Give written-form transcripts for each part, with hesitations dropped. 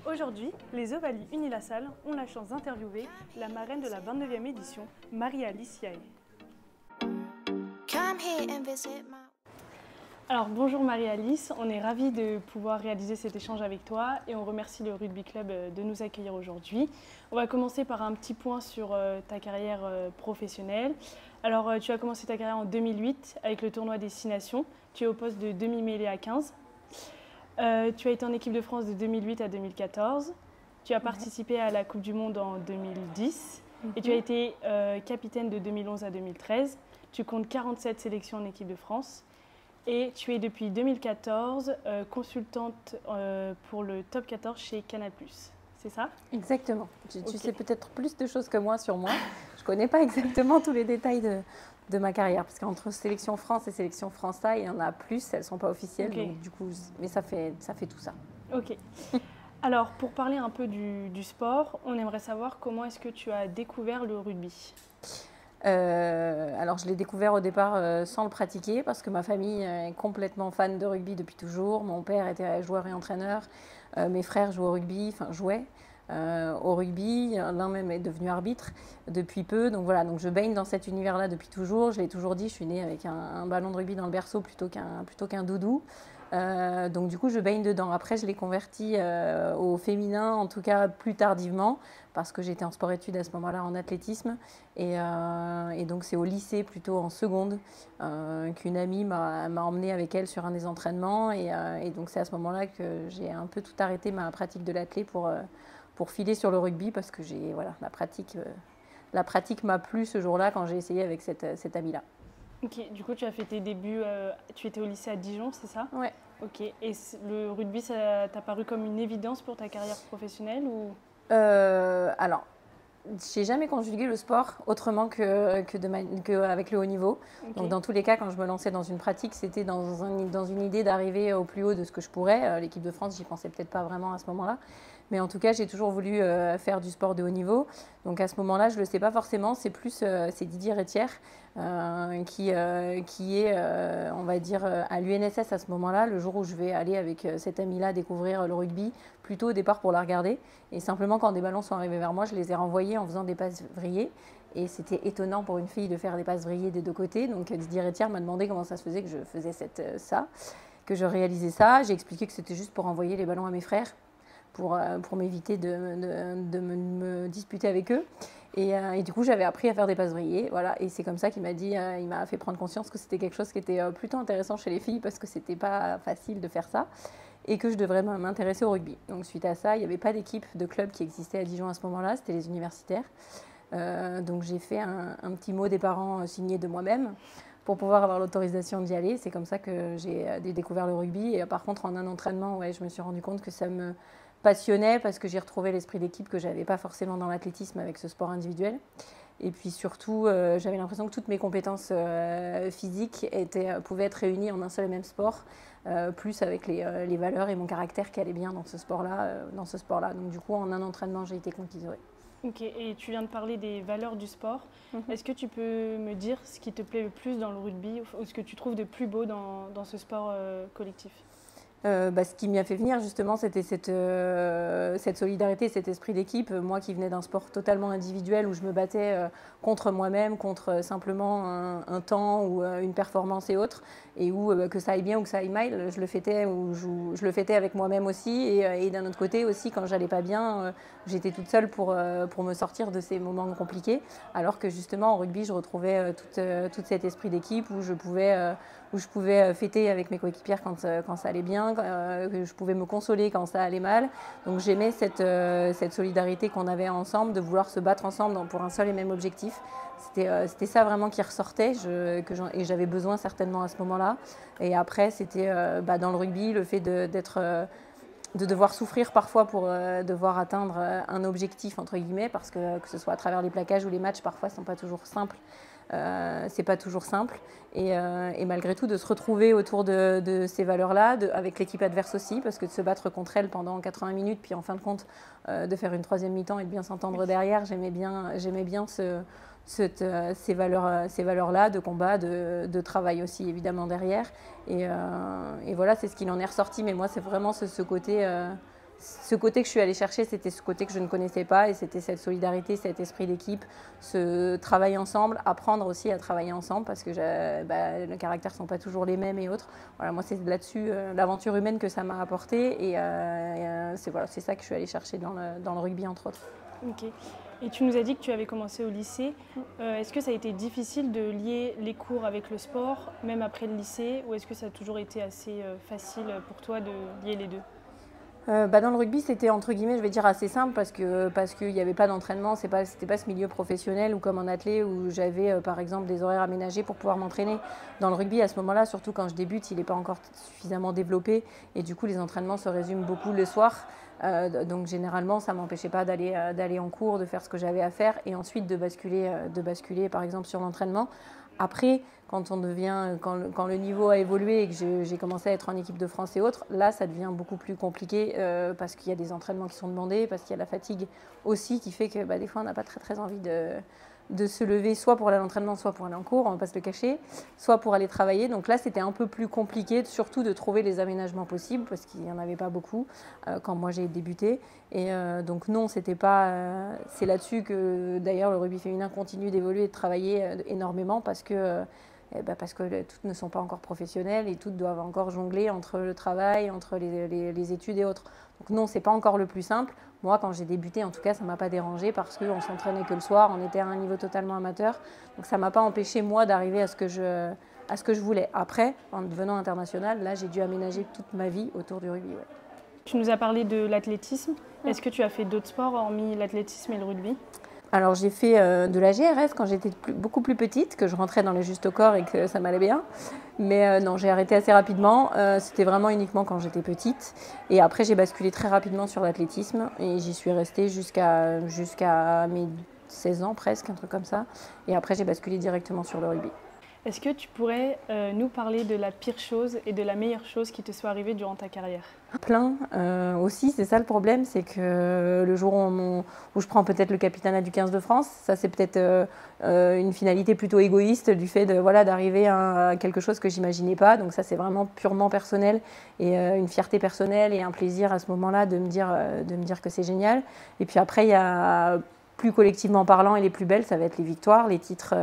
Aujourd'hui, les Ovalie Unilassal ont la chance d'interviewer la marraine de la 29e édition, Marie-Alice Yaé. Alors bonjour Marie-Alice, on est ravis de pouvoir réaliser cet échange avec toi et on remercie le Rugby Club de nous accueillir aujourd'hui. On va commencer par un petit point sur ta carrière professionnelle. Alors tu as commencé ta carrière en 2008 avec le tournoi des 6 Nations, tu es au poste de demi-mêlée à 15. Tu as été en équipe de France de 2008 à 2014, tu as participé à la Coupe du Monde en 2010 et tu as été capitaine de 2011 à 2013. Tu comptes 47 sélections en équipe de France. Et tu es depuis 2014 consultante pour le Top 14 chez Canal+. C'est ça? Exactement. Tu sais peut-être plus de choses que moi sur moi. Je ne connais pas exactement tous les détails de ma carrière. Parce qu'entre sélection France et sélection France-A, il y en a plus. Elles ne sont pas officielles. Okay. Donc, du coup, mais ça fait tout ça. Ok. Alors, pour parler un peu du sport, on aimerait savoir comment est-ce que tu as découvert le rugby? Alors je l'ai découvert au départ sans le pratiquer parce que ma famille est complètement fan de rugby depuis toujours. Mon père était joueur et entraîneur, mes frères jouaient au rugby, l'un même est devenu arbitre depuis peu. Donc voilà, donc je baigne dans cet univers-là depuis toujours. Je l'ai toujours dit, je suis née avec un ballon de rugby dans le berceau plutôt qu'un doudou. Donc du coup je baigne dedans. Après je l'ai converti au féminin, en tout cas plus tardivement, parce que j'étais en sport-études à ce moment-là en athlétisme. Et donc c'est au lycée, plutôt en seconde, qu'une amie m'a emmenée avec elle sur un des entraînements. Et donc c'est à ce moment-là que j'ai un peu tout arrêté ma pratique de l'athlé pour filer sur le rugby, parce que voilà, la pratique m'a plu ce jour-là quand j'ai essayé avec cette amie-là. Ok, du coup tu as fait tes débuts, tu étais au lycée à Dijon, c'est ça? Ouais. Ok, et le rugby, ça t'a paru comme une évidence pour ta carrière professionnelle ou... Alors, j'ai jamais conjugué le sport autrement qu'avec le haut niveau. Okay. Donc dans tous les cas, quand je me lançais dans une pratique, c'était dans une idée d'arriver au plus haut de ce que je pourrais. L'équipe de France, j'y pensais peut-être pas vraiment à ce moment-là. Mais en tout cas, j'ai toujours voulu faire du sport de haut niveau. Donc à ce moment-là, je ne le sais pas forcément. C'est plus c'est Didier Rétière qui est, on va dire, à l'UNSS à ce moment-là, le jour où je vais aller avec cette amie-là découvrir le rugby, plutôt au départ pour la regarder. Et simplement, quand des ballons sont arrivés vers moi, je les ai renvoyés en faisant des passes vrillées. Et c'était étonnant pour une fille de faire des passes vrillées des deux côtés. Donc Didier Rétière m'a demandé comment ça se faisait que je faisais que je réalisais ça. J'ai expliqué que c'était juste pour envoyer les ballons à mes frères, pour m'éviter de me disputer avec eux. Et du coup, j'avais appris à faire des passes vrillées. Voilà. Et c'est comme ça qu'il m'a fait prendre conscience que c'était quelque chose qui était plutôt intéressant chez les filles, parce que c'était pas facile de faire ça, et que je devrais m'intéresser au rugby. Donc suite à ça, il n'y avait pas d'équipe de club qui existait à Dijon à ce moment-là, c'était les universitaires. Donc j'ai fait un petit mot des parents signé de moi-même pour pouvoir avoir l'autorisation d'y aller. C'est comme ça que j'ai découvert le rugby. Et par contre, en un entraînement, ouais, je me suis rendu compte que ça me passionnait, parce que j'ai retrouvé l'esprit d'équipe que je n'avais pas forcément dans l'athlétisme avec ce sport individuel. Et puis surtout, j'avais l'impression que toutes mes compétences physiques pouvaient être réunies en un seul et même sport, plus avec les valeurs et mon caractère qui allaient bien dans ce sport-là. Donc du coup, en un entraînement, j'ai été conquise. Ouais. Ok, et tu viens de parler des valeurs du sport. Est-ce que tu peux me dire ce qui te plaît le plus dans le rugby, ou ce que tu trouves de plus beau dans ce sport collectif? Ce qui m'y a fait venir justement, c'était cette solidarité, cet esprit d'équipe. Moi qui venais d'un sport totalement individuel où je me battais contre moi-même, contre simplement un temps ou une performance et autres, et où que ça aille bien ou que ça aille mal, je le fêtais avec moi-même aussi. Et d'un autre côté aussi, quand j'allais pas bien, j'étais toute seule pour me sortir de ces moments compliqués. Alors que justement en rugby, je retrouvais tout cet esprit d'équipe où je pouvais fêter avec mes coéquipières quand ça allait bien, que je pouvais me consoler quand ça allait mal. Donc j'aimais cette solidarité qu'on avait ensemble, de vouloir se battre ensemble pour un seul et même objectif. C'était ça vraiment qui ressortait, et j'avais besoin certainement à ce moment-là. Et après, c'était dans le rugby, le fait de devoir souffrir parfois pour devoir atteindre un objectif, entre guillemets, parce que ce soit à travers les plaquages ou les matchs, parfois, ce n'est pas toujours simple. C'est pas toujours simple. Et malgré tout, de se retrouver autour de ces valeurs-là, avec l'équipe adverse aussi, parce que de se battre contre elle pendant 80 minutes, puis en fin de compte, de faire une troisième mi-temps et de bien s'entendre derrière, j'aimais bien ces valeurs-là de combat, de travail aussi évidemment derrière. Et voilà, c'est ce qu'il en est ressorti. Mais moi, c'est vraiment ce côté ce côté que je suis allée chercher, c'était ce côté que je ne connaissais pas et c'était cette solidarité, cet esprit d'équipe, ce travail ensemble, apprendre aussi à travailler ensemble parce que les caractères ne sont pas toujours les mêmes et autres. Voilà, moi, c'est là-dessus l'aventure humaine que ça m'a apporté et c'est ça que je suis allée chercher dans le rugby, entre autres. Ok. Et tu nous as dit que tu avais commencé au lycée. Est-ce que ça a été difficile de lier les cours avec le sport, même après le lycée, ou est-ce que ça a toujours été assez facile pour toi de lier les deux? Dans le rugby, c'était entre guillemets, je vais dire assez simple parce qu'il n'y avait pas d'entraînement, c'était pas ce milieu professionnel ou comme en athlé où j'avais par exemple des horaires aménagés pour pouvoir m'entraîner. Dans le rugby, à ce moment-là, surtout quand je débute, il n'est pas encore suffisamment développé et du coup les entraînements se résument beaucoup le soir. Donc généralement, ça ne m'empêchait pas d'aller en cours, de faire ce que j'avais à faire et ensuite de basculer par exemple sur l'entraînement. Après, quand le niveau a évolué et que j'ai commencé à être en équipe de France et autres, là, ça devient beaucoup plus compliqué parce qu'il y a des entraînements qui sont demandés, parce qu'il y a la fatigue aussi qui fait que des fois, on n'a pas très envie de se lever, soit pour aller à l'entraînement, soit pour aller en cours, on ne va pas se le cacher, soit pour aller travailler. Donc là, c'était un peu plus compliqué, surtout de trouver les aménagements possibles, parce qu'il n'y en avait pas beaucoup quand moi j'ai débuté. Et donc non, c'était pas... c'est là-dessus que d'ailleurs le rugby féminin continue d'évoluer et de travailler énormément parce que toutes ne sont pas encore professionnelles et toutes doivent encore jongler entre le travail, entre les études et autres. Donc non, c'est pas encore le plus simple. Moi, quand j'ai débuté, en tout cas, ça ne m'a pas dérangé parce qu'on s'entraînait que le soir, on était à un niveau totalement amateur. Donc ça ne m'a pas empêché, moi, d'arriver à ce que je voulais. Après, en devenant internationale, là, j'ai dû aménager toute ma vie autour du rugby. Ouais. Tu nous as parlé de l'athlétisme. Est-ce que tu as fait d'autres sports hormis l'athlétisme et le rugby? Alors j'ai fait de la GRS quand j'étais beaucoup plus petite, que je rentrais dans le juste au corps et que ça m'allait bien. Mais non, j'ai arrêté assez rapidement. C'était vraiment uniquement quand j'étais petite. Et après, j'ai basculé très rapidement sur l'athlétisme et j'y suis restée jusqu'à mes 16 ans presque, un truc comme ça. Et après, j'ai basculé directement sur le rugby. Est-ce que tu pourrais nous parler de la pire chose et de la meilleure chose qui te soit arrivée durant ta carrière? Plein aussi, c'est ça le problème, c'est que le jour où je prends peut-être le capitanat du 15 de France, ça c'est peut-être une finalité plutôt égoïste du fait d'arriver à quelque chose que j'imaginais pas. Donc ça c'est vraiment purement personnel et une fierté personnelle et un plaisir à ce moment-là de me dire que c'est génial. Et puis après il y a plus collectivement parlant et les plus belles, ça va être les victoires, les titres.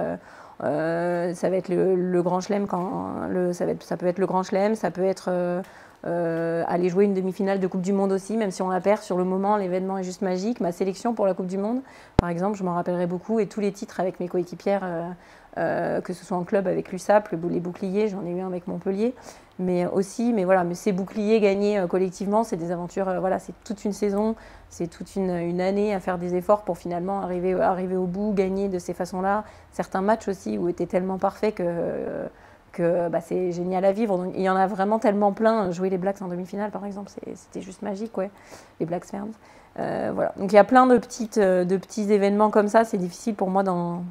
Ça va être le Grand Chelem, ça peut être le Grand Chelem, ça peut être aller jouer une demi-finale de Coupe du Monde aussi, même si on la perd sur le moment, l'événement est juste magique. Ma sélection pour la Coupe du Monde, par exemple, je m'en rappellerai beaucoup, et tous les titres avec mes coéquipières, que ce soit en club avec l'USAP, les boucliers, j'en ai eu un avec Montpellier, mais ces boucliers gagnés collectivement, c'est des aventures, c'est toute une saison, c'est toute une année à faire des efforts pour finalement arriver au bout, gagner de ces façons-là. Certains matchs aussi où étaient tellement parfaits que c'est génial à vivre. Donc, il y en a vraiment tellement plein. Jouer les Blacks en demi-finale, par exemple, c'était juste magique, ouais. Les Blacks Ferns. Voilà. Donc il y a plein de petits événements comme ça. C'est difficile pour moi d'en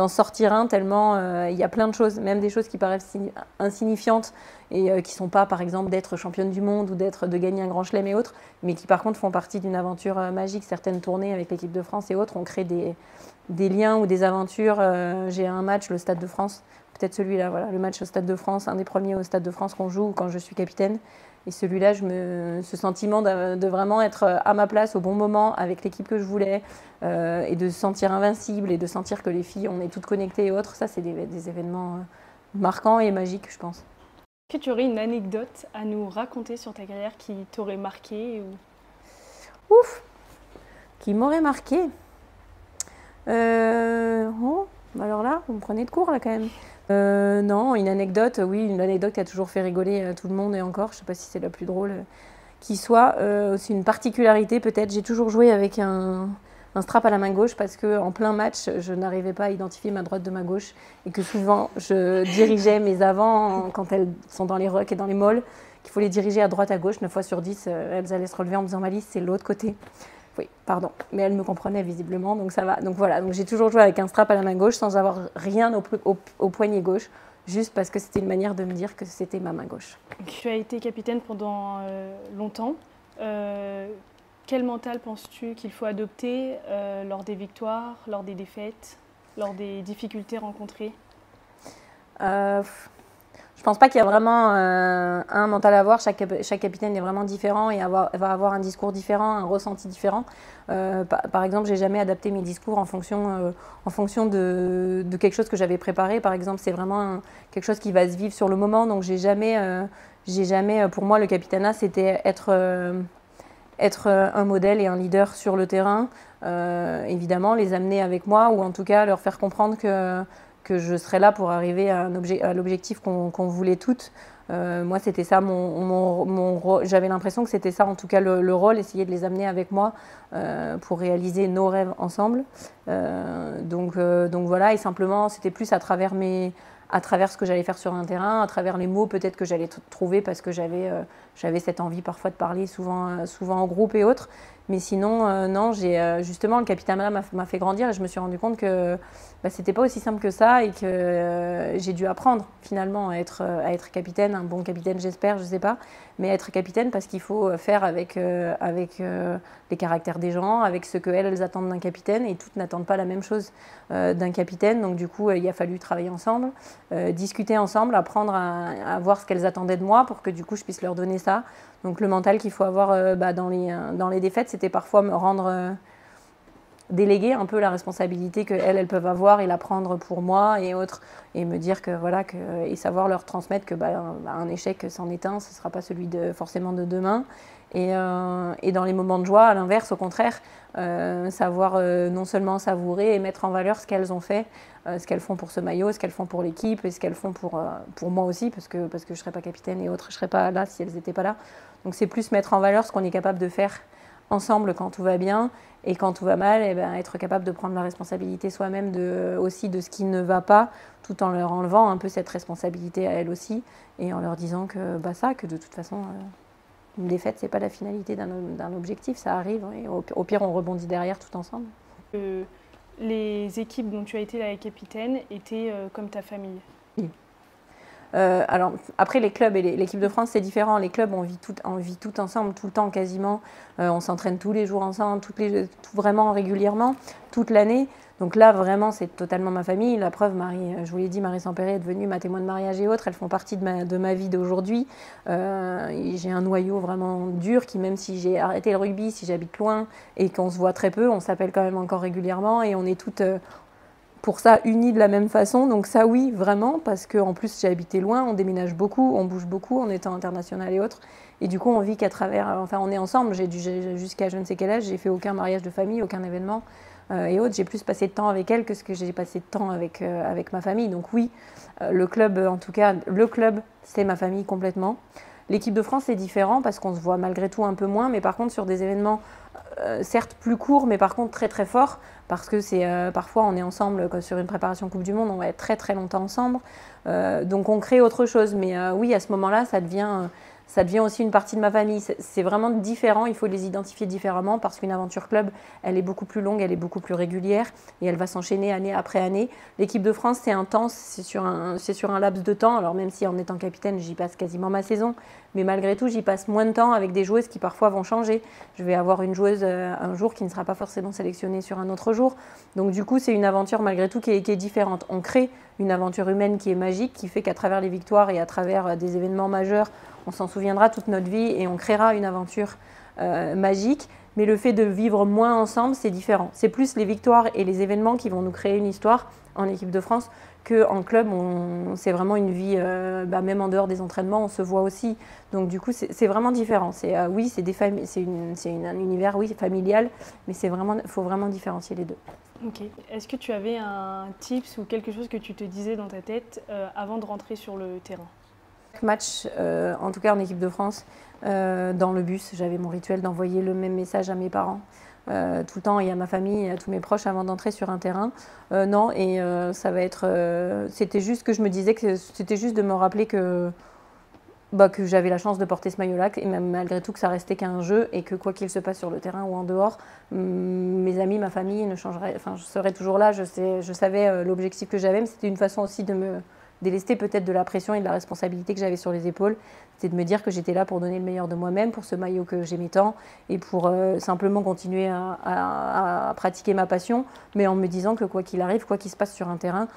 sortir un tellement il y a plein de choses, même des choses qui paraissent insignifiantes et qui ne sont pas, par exemple, d'être championne du monde ou de gagner un grand chelem et autres, mais qui, par contre, font partie d'une aventure magique. Certaines tournées avec l'équipe de France et autres, on crée des liens ou des aventures. J'ai un match, le Stade de France, peut-être celui-là, voilà, le match au Stade de France, un des premiers au Stade de France qu'on joue quand je suis capitaine. Et celui-là, ce sentiment de vraiment être à ma place au bon moment avec l'équipe que je voulais et de se sentir invincible et de sentir que les filles, on est toutes connectées et autres, ça, c'est des événements marquants et magiques, je pense. Est-ce que tu aurais une anecdote à nous raconter sur ta carrière qui t'aurait marqué Ouf, qui m'aurait marqué. Alors là, vous me prenez de court là quand même. Non, une anecdote qui a toujours fait rigoler tout le monde et encore, je ne sais pas si c'est la plus drôle qui soit. C'est une particularité peut-être, j'ai toujours joué avec un strap à la main gauche parce qu'en plein match, je n'arrivais pas à identifier ma droite de ma gauche et que souvent je dirigeais mes avants quand elles sont dans les rucks et dans les molles, qu'il faut les diriger à droite à gauche, 9 fois sur 10, elles allaient se relever en me disant Malice, c'est l'autre côté. Oui, pardon, mais elle me comprenait visiblement, donc ça va. Donc voilà, donc j'ai toujours joué avec un strap à la main gauche sans avoir rien au poignet gauche, juste parce que c'était une manière de me dire que c'était ma main gauche. Tu as été capitaine pendant longtemps. Quel mental penses-tu qu'il faut adopter lors des victoires, lors des défaites, lors des difficultés rencontrées? Je Je pense pas qu'il y a vraiment un mental à avoir. Chaque capitaine est vraiment différent et va avoir un discours différent, un ressenti différent. Par exemple, j'ai jamais adapté mes discours en fonction de quelque chose que j'avais préparé. Par exemple, c'est vraiment quelque chose qui va se vivre sur le moment. Donc, j'ai jamais, pour moi, le capitanat, c'était être un modèle et un leader sur le terrain. Évidemment, les amener avec moi ou en tout cas leur faire comprendre que je serais là pour arriver à l'objectif qu'on voulait toutes. Moi, c'était ça mon rôle. J'avais l'impression que c'était ça, en tout cas, le rôle, essayer de les amener avec moi pour réaliser nos rêves ensemble. Donc voilà, et simplement, c'était plus à travers ce que j'allais faire sur un terrain, à travers les mots peut-être que j'allais trouver parce que j'avais cette envie parfois de parler souvent en groupe et autres. Mais sinon, non, justement, le capitanat m'a fait grandir et je me suis rendu compte que c'était pas aussi simple que ça et que j'ai dû apprendre finalement à être capitaine, un bon capitaine j'espère, je sais pas, mais être capitaine parce qu'il faut faire avec les caractères des gens, avec ce qu'elles attendent d'un capitaine et toutes n'attendent pas la même chose d'un capitaine. Donc du coup, il a fallu travailler ensemble, discuter ensemble, apprendre à voir ce qu'elles attendaient de moi pour que du coup je puisse leur donner ça. Donc le mental qu'il faut avoir dans les défaites, c'était parfois me rendre déléguer un peu la responsabilité qu'elles peuvent avoir et la prendre pour moi et autres, et me dire que voilà, et savoir leur transmettre que un échec c'en est un, ce ne sera pas celui forcément de demain. Et dans les moments de joie, à l'inverse, au contraire, savoir non seulement savourer et mettre en valeur ce qu'elles ont fait, ce qu'elles font pour ce maillot, ce qu'elles font pour l'équipe et ce qu'elles font pour moi aussi, parce que je ne serais pas capitaine et autres, je ne serais pas là si elles n'étaient pas là. Donc c'est plus mettre en valeur ce qu'on est capable de faire ensemble quand tout va bien, et quand tout va mal, être capable de prendre la responsabilité soi-même aussi de ce qui ne va pas, tout en leur enlevant un peu cette responsabilité à elles aussi, et en leur disant que de toute façon, une défaite, c'est pas la finalité d'un objectif, ça arrive, et au pire, on rebondit derrière tout ensemble. Les équipes dont tu as été la capitaine étaient comme ta famille. Oui. Alors, après, les clubs et l'équipe de France, c'est différent. Les clubs, on vit tout ensemble, tout le temps quasiment. On s'entraîne tous les jours ensemble, vraiment régulièrement, toute l'année. Donc là, vraiment, c'est totalement ma famille. La preuve, je vous l'ai dit, Marie Sampéré est devenue ma témoin de mariage et autres. Elles font partie de ma vie d'aujourd'hui. J'ai un noyau vraiment dur qui, même si j'ai arrêté le rugby, si j'habite loin et qu'on se voit très peu, on s'appelle quand même encore régulièrement et on est toutes... pour ça, unis de la même façon. Donc ça, oui, vraiment, parce qu'en plus, j'ai habité loin, on déménage beaucoup, on bouge beaucoup en étant international et autres. Et du coup, on vit qu'à travers... Enfin, on est ensemble. Jusqu'à je ne sais quel âge, j'ai fait aucun mariage de famille, aucun événement et autres. J'ai plus passé de temps avec elles que ce que j'ai passé de temps avec ma famille. Donc oui, le club, en tout cas, le club, c'est ma famille complètement. L'équipe de France, c'est différent parce qu'on se voit malgré tout un peu moins. Mais par contre, sur des événements... certes plus court, mais par contre très très fort, parce que parfois on est ensemble sur une préparation Coupe du Monde, on va être très très longtemps ensemble, donc on crée autre chose. Mais oui, à ce moment-là, ça devient aussi une partie de ma famille. C'est vraiment différent, il faut les identifier différemment, parce qu'une aventure club, elle est beaucoup plus longue, elle est beaucoup plus régulière, et elle va s'enchaîner année après année. L'équipe de France, c'est intense, c'est sur un laps de temps. Alors même si en étant capitaine, j'y passe quasiment ma saison, mais malgré tout, j'y passe moins de temps avec des joueuses qui parfois vont changer. Je vais avoir une joueuse un jour qui ne sera pas forcément sélectionnée sur un autre jour. Donc du coup, c'est une aventure malgré tout qui est différente. On crée une aventure humaine qui est magique, qui fait qu'à travers les victoires et à travers des événements majeurs, on s'en souviendra toute notre vie et on créera une aventure magique. Mais le fait de vivre moins ensemble, c'est différent. C'est plus les victoires et les événements qui vont nous créer une histoire en équipe de France qu'en club. C'est vraiment une vie, même en dehors des entraînements, on se voit aussi. Donc du coup, c'est vraiment différent. Oui, c'est un univers familial, mais il faut vraiment différencier les deux. Ok. Est-ce que tu avais un tips ou quelque chose que tu te disais dans ta tête avant de rentrer sur le terrain ? Chaque match, en tout cas en équipe de France, dans le bus, j'avais mon rituel d'envoyer le même message à mes parents. Tout le temps et à ma famille et à tous mes proches avant d'entrer sur un terrain. Non, et ça va être... c'était juste que je me disais que c'était juste de me rappeler que j'avais la chance de porter ce maillot-là, et même malgré tout que ça restait qu'un jeu, et que quoi qu'il se passe sur le terrain ou en dehors, mes amis, ma famille ne changeraient... Enfin, je serais toujours là, je savais l'objectif que j'avais, mais c'était une façon aussi de me délester peut-être de la pression et de la responsabilité que j'avais sur les épaules. C'était de me dire que j'étais là pour donner le meilleur de moi-même, pour ce maillot que j'aimais tant, et pour simplement continuer à pratiquer ma passion, mais en me disant que quoi qu'il arrive, quoi qu'il se passe sur un terrain,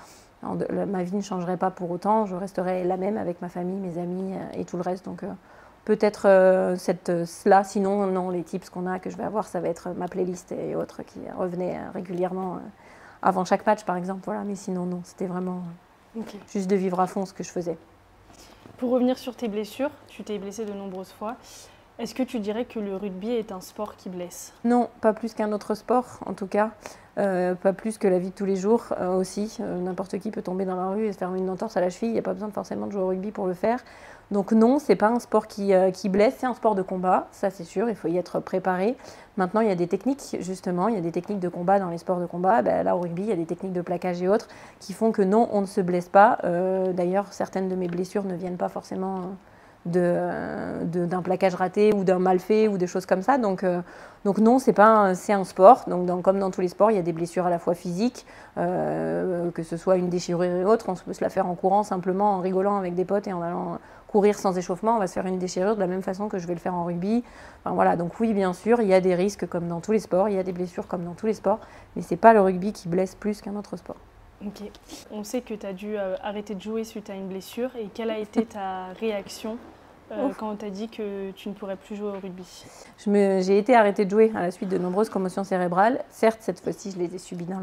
Ma vie ne changerait pas pour autant, je resterais la même avec ma famille, mes amis et tout le reste. Donc peut-être cela, sinon non, les tips qu'on a, que je vais avoir, ça va être ma playlist et autres qui revenaient régulièrement avant chaque match par exemple. Voilà, mais sinon non, c'était vraiment juste de vivre à fond ce que je faisais. Pour revenir sur tes blessures, tu t'es blessée de nombreuses fois. Est-ce que tu dirais que le rugby est un sport qui blesse? Non, pas plus qu'un autre sport en tout cas. Pas plus que la vie de tous les jours aussi. N'importe qui peut tomber dans la rue et se faire une entorse à la cheville. Il n'y a pas besoin forcément de jouer au rugby pour le faire. Donc non, c'est pas un sport qui blesse, c'est un sport de combat, ça c'est sûr, il faut y être préparé. Maintenant, il y a des techniques, justement, il y a des techniques de combat dans les sports de combat. Ben, là, au rugby, il y a des techniques de plaquage et autres qui font que non, on ne se blesse pas. D'ailleurs, certaines de mes blessures ne viennent pas forcément d'un plaquage raté ou d'un mal fait ou des choses comme ça. Donc non, c'est un sport. Donc comme dans tous les sports, il y a des blessures à la fois physiques, que ce soit une déchirure et autre. On peut se la faire en courant simplement, en rigolant avec des potes et en allant courir sans échauffement. On va se faire une déchirure de la même façon que je vais le faire en rugby. Enfin, voilà. Donc oui, bien sûr, il y a des risques comme dans tous les sports. Il y a des blessures comme dans tous les sports. Mais ce n'est pas le rugby qui blesse plus qu'un autre sport. Ok. On sait que tu as dû arrêter de jouer suite à une blessure. Et quelle a été ta réaction quand on t'a dit que tu ne pourrais plus jouer au rugby? J'ai été arrêtée de jouer à la suite de nombreuses commotions cérébrales. Certes, cette fois-ci, je les ai subies dans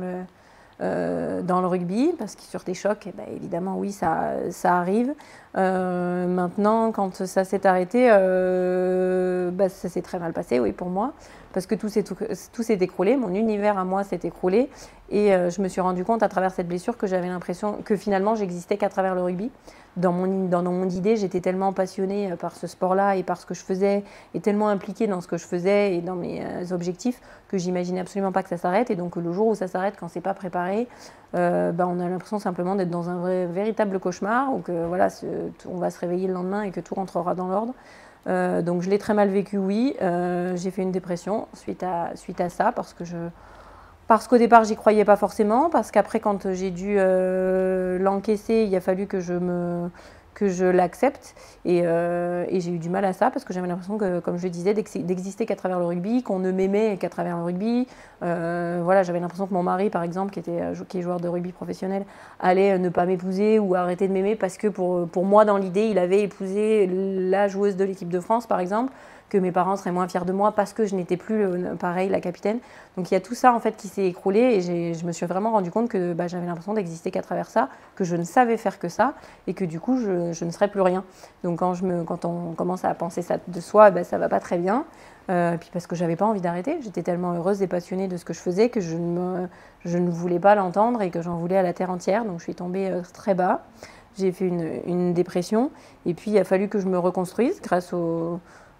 le rugby, parce que sur des chocs, eh ben, évidemment, oui, ça arrive. Maintenant, quand ça s'est arrêté, ça s'est très mal passé, oui, pour moi, parce que tout s'est écroulé, mon univers à moi s'est écroulé, et je me suis rendu compte à travers cette blessure que j'avais l'impression que finalement, j'existais qu'à travers le rugby. Dans mon idée, j'étais tellement passionnée par ce sport-là et par ce que je faisais, et tellement impliquée dans ce que je faisais et dans mes objectifs, que j'imaginais absolument pas que ça s'arrête. Et donc le jour où ça s'arrête, quand c'est pas préparé, on a l'impression simplement d'être dans un véritable cauchemar, ou que voilà, on va se réveiller le lendemain et que tout rentrera dans l'ordre. Donc je l'ai très mal vécu, oui. J'ai fait une dépression suite à ça, parce qu'au départ, j'y croyais pas forcément, parce qu'après, quand j'ai dû l'encaisser, il a fallu que je l'accepte. Et j'ai eu du mal à ça, parce que j'avais l'impression que, comme je le disais, d'exister qu'à travers le rugby, qu'on ne m'aimait qu'à travers le rugby. Voilà, j'avais l'impression que mon mari, par exemple, qui est joueur de rugby professionnel, allait ne pas m'épouser ou arrêter de m'aimer, parce que pour moi, dans l'idée, il avait épousé la joueuse de l'équipe de France, par exemple, que mes parents seraient moins fiers de moi parce que je n'étais plus, pareil, la capitaine. Donc il y a tout ça en fait qui s'est écroulé, et je me suis vraiment rendu compte que j'avais l'impression d'exister qu'à travers ça, que je ne savais faire que ça, et que du coup je ne serais plus rien. Donc quand on commence à penser ça de soi, ça va pas très bien. Puis parce que j'avais pas envie d'arrêter, j'étais tellement heureuse et passionnée de ce que je faisais que je ne voulais pas l'entendre, et que j'en voulais à la terre entière. Donc je suis tombée très bas, j'ai fait une dépression, et puis il a fallu que je me reconstruise grâce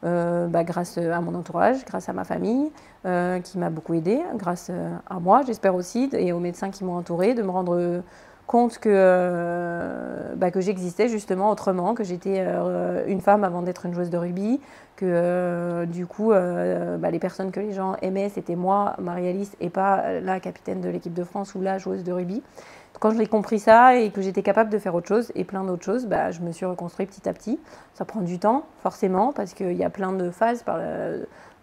à mon entourage, grâce à ma famille qui m'a beaucoup aidée, grâce à moi, j'espère aussi, et aux médecins qui m'ont entourée, de me rendre compte que j'existais justement autrement, que j'étais une femme avant d'être une joueuse de rugby, que du coup, les personnes que les gens aimaient, c'était moi, Marie-Alice, et pas la capitaine de l'équipe de France ou la joueuse de rugby. Quand j'ai compris ça et que j'étais capable de faire autre chose et plein d'autres choses, je me suis reconstruite petit à petit. Ça prend du temps, forcément, parce qu'il y a plein de phases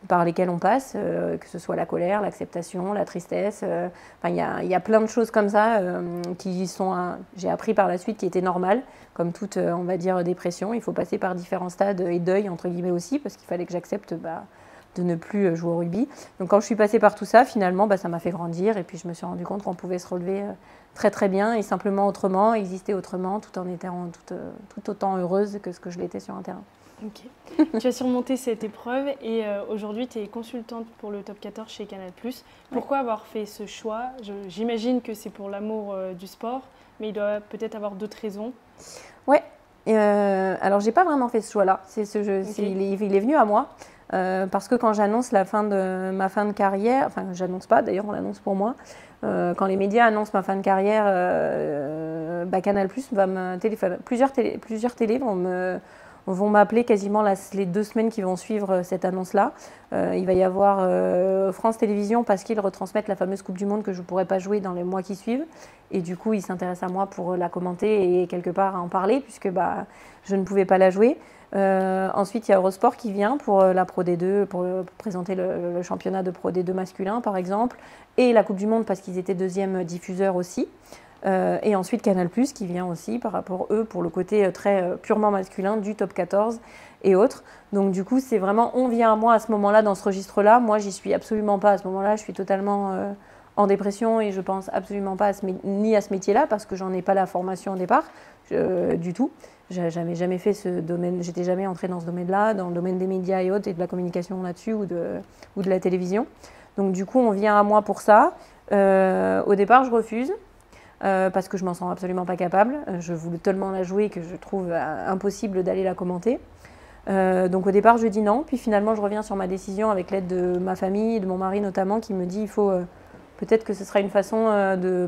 par lesquelles on passe, que ce soit la colère, l'acceptation, la tristesse. Il y a plein de choses comme ça j'ai appris par la suite, qui étaient normales, comme toute, on va dire, dépression. Il faut passer par différents stades et deuil, entre guillemets aussi, parce qu'il fallait que j'accepte de ne plus jouer au rugby. Donc quand je suis passée par tout ça, finalement, ça m'a fait grandir, et puis je me suis rendu compte qu'on pouvait se relever très très bien, et simplement autrement, exister autrement, tout en étant tout autant heureuse que ce que je l'étais sur un terrain. Ok. Tu as surmonté cette épreuve, et aujourd'hui tu es consultante pour le Top 14 chez Canal+. Pourquoi avoir fait ce choix? J'imagine que c'est pour l'amour du sport, mais il doit peut-être avoir d'autres raisons. Ouais. Alors j'ai pas vraiment fait ce choix-là. Il est venu à moi. Parce que quand j'annonce ma fin de carrière, enfin j'annonce pas, d'ailleurs on l'annonce pour moi, quand les médias annoncent ma fin de carrière, Canal+ va me téléphoner, plusieurs télés vont m'appeler quasiment les 2 semaines qui vont suivre cette annonce-là. Il va y avoir France Télévisions, parce qu'ils retransmettent la fameuse Coupe du Monde que je ne pourrai pas jouer dans les mois qui suivent. Et du coup, ils s'intéressent à moi pour la commenter et quelque part à en parler, puisque je ne pouvais pas la jouer. Ensuite, il y a Eurosport qui vient pour la Pro D2, pour présenter le championnat de Pro D2 masculin, par exemple, et la Coupe du Monde, parce qu'ils étaient 2e diffuseur aussi. Et ensuite Canal+, qui vient aussi par rapport, eux, pour le côté très purement masculin du top 14 et autres. Donc du coup, c'est vraiment, on vient à moi à ce moment-là, dans ce registre-là. Moi, j'y suis absolument pas à ce moment-là. Je suis totalement en dépression et je pense absolument pas ni à ce métier-là parce que j'en ai pas la formation au départ du tout. J'avais jamais fait ce domaine, j'étais jamais entrée dans ce domaine-là, dans le domaine des médias et autres et de la communication là-dessus ou de la télévision. Donc du coup, on vient à moi pour ça. Au départ, je refuse. Parce que je m'en sens absolument pas capable. Je voulais tellement la jouer que je trouve impossible d'aller la commenter. Donc au départ, je dis non. Puis finalement, je reviens sur ma décision avec l'aide de ma famille, de mon mari notamment, qui me dit il faut peut-être que ce sera une façon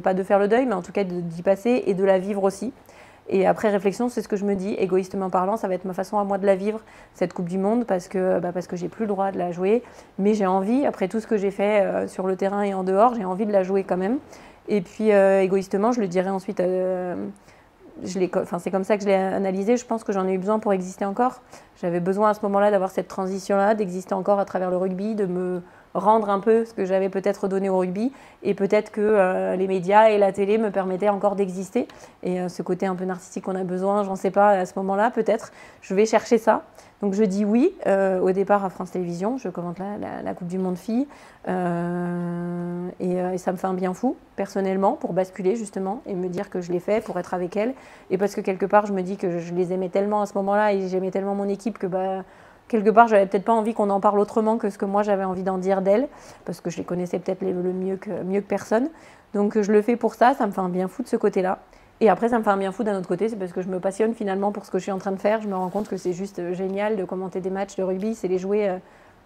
pas de faire le deuil, mais en tout cas d'y passer et de la vivre aussi. Et après réflexion, c'est ce que je me dis, égoïstement parlant, ça va être ma façon à moi de la vivre, cette Coupe du Monde, parce que j'ai plus le droit de la jouer. Mais j'ai envie, après tout ce que j'ai fait sur le terrain et en dehors, j'ai envie de la jouer quand même. Et puis, égoïstement, je le dirai ensuite, c'est comme ça que je l'ai analysé, je pense que j'en ai eu besoin pour exister encore. J'avais besoin à ce moment-là d'avoir cette transition-là, d'exister encore à travers le rugby, de me rendre un peu ce que j'avais peut-être donné au rugby. Et peut-être que les médias et la télé me permettaient encore d'exister. Et ce côté un peu narcissique qu'on a besoin, j'en sais pas, à ce moment-là, peut-être, je vais chercher ça. Donc je dis oui au départ à France Télévisions, je commente la Coupe du Monde filles et ça me fait un bien fou personnellement pour basculer justement et me dire que je l'ai fait pour être avec elles et parce que quelque part je me dis que je les aimais tellement à ce moment-là et j'aimais tellement mon équipe que quelque part j'avais peut-être pas envie qu'on en parle autrement que ce que moi j'avais envie d'en dire d'elles parce que je les connaissais peut-être le mieux que personne. Donc je le fais pour ça, ça me fait un bien fou de ce côté-là. Et après, ça me fait un bien fou d'un autre côté, c'est parce que je me passionne finalement pour ce que je suis en train de faire. Je me rends compte que c'est juste génial de commenter des matchs de rugby, c'est les jouer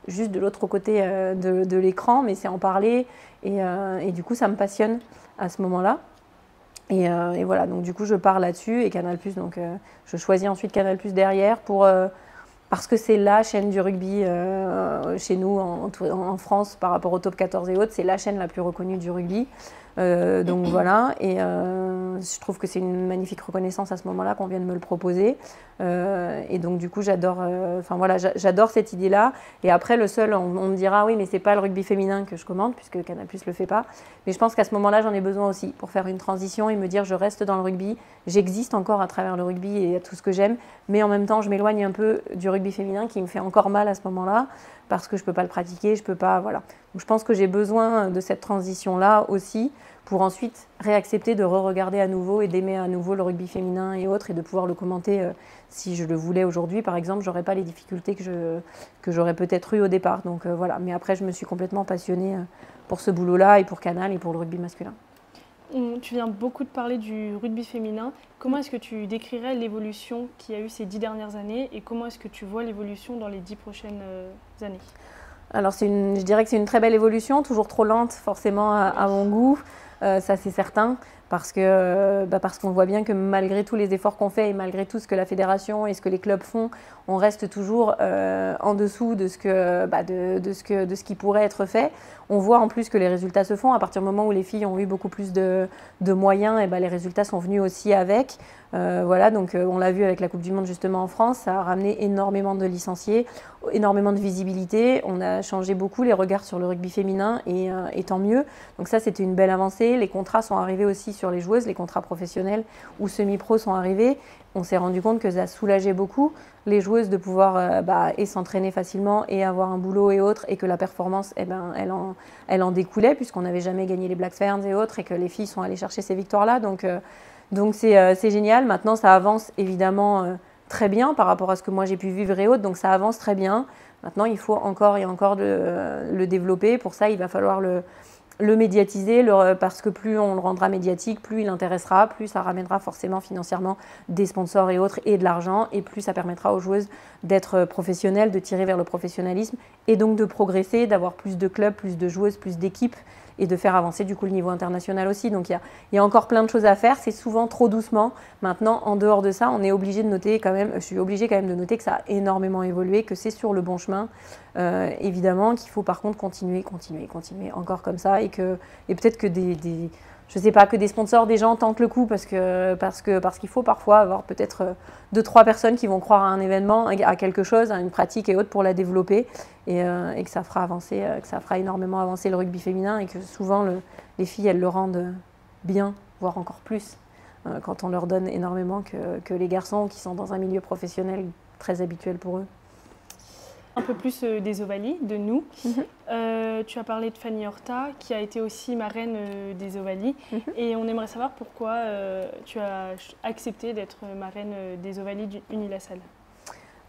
juste de l'autre côté de l'écran, mais c'est en parler. Et du coup, ça me passionne à ce moment-là. Et voilà, donc du coup, je pars là-dessus et Canal+, donc je choisis ensuite Canal+ derrière parce que c'est la chaîne du rugby chez nous en France par rapport au top 14 et autres, c'est la chaîne la plus reconnue du rugby. Donc voilà, et je trouve que c'est une magnifique reconnaissance à ce moment-là qu'on vient de me le proposer. Et donc du coup, j'adore cette idée-là. Et après, on me dira, oui, mais c'est pas le rugby féminin que je commande, puisque Canal+ le fait pas. Mais je pense qu'à ce moment-là, j'en ai besoin aussi pour faire une transition et me dire, je reste dans le rugby, j'existe encore à travers le rugby et tout ce que j'aime, mais en même temps, je m'éloigne un peu du rugby féminin qui me fait encore mal à ce moment-là, parce que je peux pas le pratiquer, je peux pas, voilà. Donc je pense que j'ai besoin de cette transition-là aussi, pour ensuite réaccepter de re-regarder à nouveau et d'aimer à nouveau le rugby féminin et autres et de pouvoir le commenter si je le voulais aujourd'hui. Par exemple, j'aurais pas les difficultés que j'aurais peut-être eues au départ. Donc voilà. Mais après, je me suis complètement passionnée pour ce boulot-là et pour Canal et pour le rugby masculin. Tu viens beaucoup de parler du rugby féminin. Comment est-ce que tu décrirais l'évolution qu'il y a eu ces 10 dernières années et comment est-ce que tu vois l'évolution dans les 10 prochaines années ? Alors je dirais que c'est une très belle évolution, toujours trop lente forcément à mon goût. Ça c'est certain, parce qu'on voit bien que malgré tous les efforts qu'on fait et malgré tout ce que la fédération et ce que les clubs font, on reste toujours en dessous de ce qui pourrait être fait. On voit en plus que les résultats se font. À partir du moment où les filles ont eu beaucoup plus de moyens, et les résultats sont venus aussi avec. Voilà, donc on l'a vu avec la Coupe du Monde justement en France, ça a ramené énormément de licenciés, énormément de visibilité. On a changé beaucoup les regards sur le rugby féminin et tant mieux. Donc ça, c'était une belle avancée. Les contrats sont arrivés aussi sur les joueuses, les contrats professionnels ou semi-pro sont arrivés. On s'est rendu compte que ça soulageait beaucoup les joueuses de pouvoir et s'entraîner facilement et avoir un boulot et autres, et que la performance, elle en découlait puisqu'on n'avait jamais gagné les Black Ferns et autres, et que les filles sont allées chercher ces victoires-là. Donc c'est génial. Maintenant, ça avance évidemment très bien par rapport à ce que moi j'ai pu vivre et autres. Donc ça avance très bien. Maintenant, il faut encore et encore le développer. Pour ça, il va falloir le médiatiser, parce que plus on le rendra médiatique, plus il intéressera, plus ça ramènera forcément financièrement des sponsors et autres et de l'argent, et plus ça permettra aux joueuses d'être professionnelles, de tirer vers le professionnalisme et donc de progresser, d'avoir plus de clubs, plus de joueuses, plus d'équipes et de faire avancer du coup le niveau international aussi. Donc il y a encore plein de choses à faire, c'est souvent trop doucement. Maintenant, en dehors de ça, on est obligé de noter quand même, je suis obligée quand même de noter que ça a énormément évolué, que c'est sur le bon chemin. Évidemment qu'il faut par contre continuer encore comme ça, et peut-être que je sais pas, que des sponsors, des gens tentent le coup parce qu'il faut parfois avoir peut-être 2-3 personnes qui vont croire à un événement, à quelque chose, à une pratique et autres pour la développer, et que ça fera avancer, que ça fera énormément avancer le rugby féminin, et que souvent les filles elles le rendent bien voire encore plus, quand on leur donne énormément que les garçons qui sont dans un milieu professionnel très habituel pour eux. Un peu plus des Ovalis, de nous. Tu as parlé de Fanny Horta, qui a été aussi marraine des Ovalis. Et on aimerait savoir pourquoi tu as accepté d'être marraine des Ovalis Unilassal.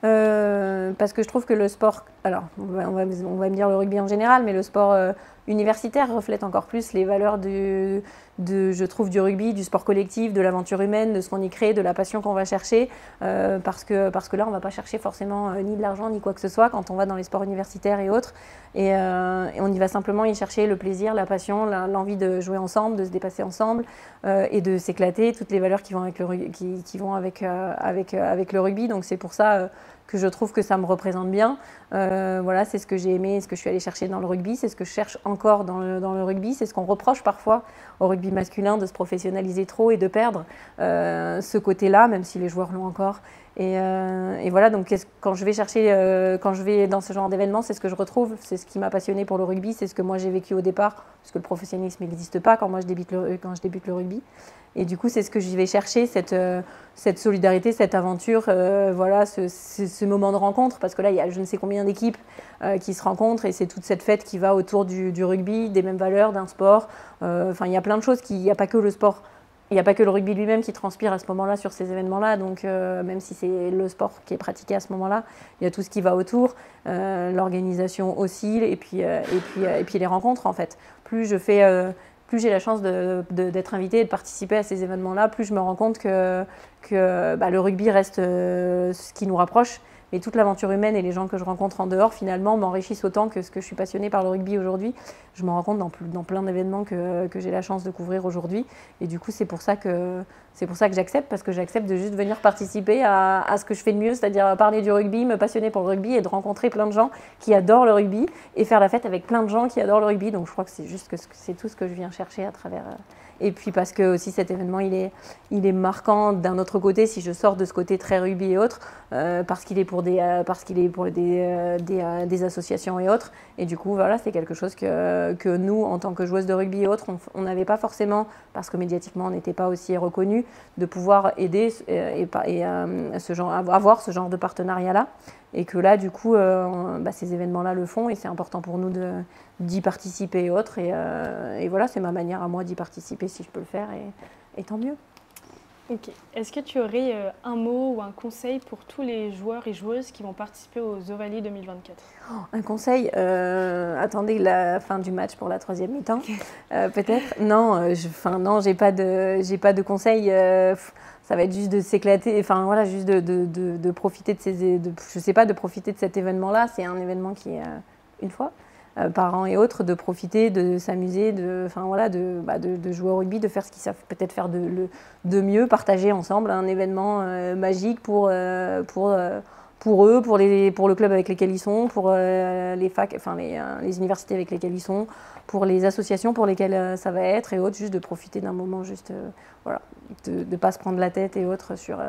Parce que je trouve que le sport, alors on va me dire le rugby en général, mais le sport universitaire reflète encore plus les valeurs je trouve, du rugby, du sport collectif, de l'aventure humaine, de ce qu'on y crée, de la passion qu'on va chercher, parce que là on ne va pas chercher forcément ni de l'argent ni quoi que ce soit quand on va dans les sports universitaires et autres, et on y va simplement y chercher le plaisir, la passion, l'envie de jouer ensemble, de se dépasser ensemble et de s'éclater, toutes les valeurs qui vont avec le rugby, donc c'est pour ça que je trouve que ça me représente bien. Voilà, c'est ce que j'ai aimé, ce que je suis allée chercher dans le rugby, c'est ce que je cherche encore dans le rugby, c'est ce qu'on reproche parfois au rugby masculin, de se professionnaliser trop et de perdre ce côté-là, même si les joueurs l'ont encore. Et voilà, donc quand je vais dans ce genre d'événement, c'est ce que je retrouve, c'est ce qui m'a passionnée pour le rugby, c'est ce que moi j'ai vécu au départ, parce que le professionnalisme n'existe pas quand je débute le rugby. Et du coup, c'est ce que j'y vais chercher, cette solidarité, cette aventure, voilà, ce moment de rencontre, parce que là, il y a je ne sais combien d'équipes qui se rencontrent, et c'est toute cette fête qui va autour du rugby, des mêmes valeurs, d'un sport. Enfin, il y a plein de choses, il n'y a pas que le sport. Il n'y a pas que le rugby lui-même qui transpire à ce moment-là sur ces événements-là, donc même si c'est le sport qui est pratiqué à ce moment-là, il y a tout ce qui va autour, l'organisation aussi, et puis les rencontres en fait. Plus j'ai la chance d'être invitée et de participer à ces événements-là, plus je me rends compte que le rugby reste ce qui nous rapproche. Mais toute l'aventure humaine et les gens que je rencontre en dehors, finalement, m'enrichissent autant que ce que je suis passionnée par le rugby aujourd'hui. Je me rends compte dans plein d'événements que j'ai la chance de couvrir aujourd'hui. Et du coup, c'est pour ça que j'accepte, parce que j'accepte de juste venir participer à ce que je fais de mieux, c'est-à-dire parler du rugby, me passionner pour le rugby et de rencontrer plein de gens qui adorent le rugby et faire la fête avec plein de gens qui adorent le rugby. Donc je crois que c'est juste que c'est tout ce que je viens chercher à travers... Et puis parce que aussi cet événement, il est marquant d'un autre côté, si je sors de ce côté très rugby et autres, parce qu'il est pour des associations et autres. Et du coup, voilà, c'est quelque chose que nous, en tant que joueuses de rugby et autres, on n'avait pas forcément, parce que médiatiquement, on n'était pas aussi reconnus, de pouvoir aider avoir ce genre de partenariat-là. Et que là, du coup, ces événements-là le font, et c'est important pour nous d'y participer et autres. Et voilà, c'est ma manière à moi d'y participer si je peux le faire, et tant mieux. Ok. Est-ce que tu aurais un mot ou un conseil pour tous les joueurs et joueuses qui vont participer aux Ovalis 2024 ? Un conseil, attendez la fin du match pour la 3e mi-temps, peut-être. Non, j'ai pas de conseil. Ça va être juste de s'éclater, enfin voilà, juste de profiter de profiter de cet événement-là. C'est un événement qui est une fois par an et autres, de profiter, de s'amuser, de jouer au rugby, de faire ce qu'ils savent peut-être faire de mieux, partager ensemble un événement magique pour eux, pour le club avec lesquels ils sont, pour les facs, les universités avec lesquelles ils sont, pour les associations pour lesquelles ça va être et autres, juste de profiter d'un moment, juste voilà, de ne pas se prendre la tête et autres sur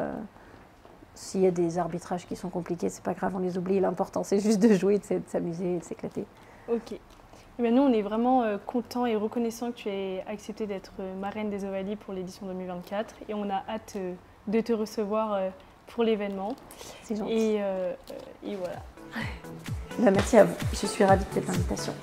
s'il y a des arbitrages qui sont compliqués, c'est pas grave, on les oublie. L'important, c'est juste de jouer, de s'amuser et de s'éclater. Ok. Et bien, nous, on est vraiment contents et reconnaissants que tu aies accepté d'être marraine des Ovalis pour l'édition 2024, et on a hâte de te recevoir pour l'événement. C'est gentil. Et voilà. Merci à vous. Je suis ravie de cette invitation.